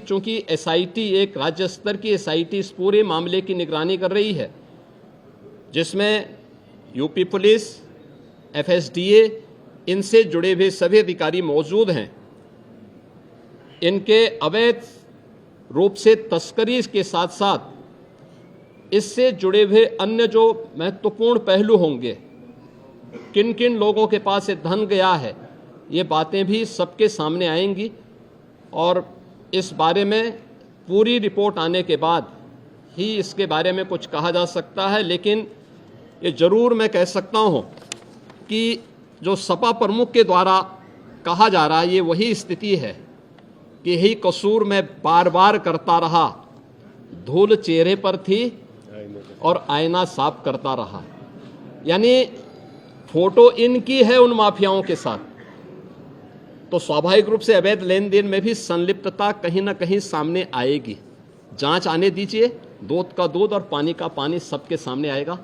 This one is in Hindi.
चूंकि एसआईटी, एक राज्य स्तर की एसआईटी इस पूरे मामले की निगरानी कर रही है, जिसमें यूपी पुलिस, एफएसडीए, इनसे जुड़े हुए सभी अधिकारी मौजूद हैं। इनके अवैध रूप से तस्करी के साथ साथ इससे जुड़े हुए अन्य जो महत्वपूर्ण पहलू होंगे, किन किन लोगों के पास ये धन गया है, ये बातें भी सबके सामने आएंगी और इस बारे में पूरी रिपोर्ट आने के बाद ही इसके बारे में कुछ कहा जा सकता है। लेकिन ये जरूर मैं कह सकता हूं कि जो सपा प्रमुख के द्वारा कहा जा रहा है, ये वही स्थिति है कि यही कसूर मैं बार बार करता रहा, धूल चेहरे पर थी और आईना साफ करता रहा। यानी फोटो इनकी है उन माफियाओं के साथ, तो स्वाभाविक रूप से अवैध लेन देन में भी संलिप्तता कहीं ना कहीं सामने आएगी। जांच आने दीजिए, दूध का दूध और पानी का पानी सबके सामने आएगा।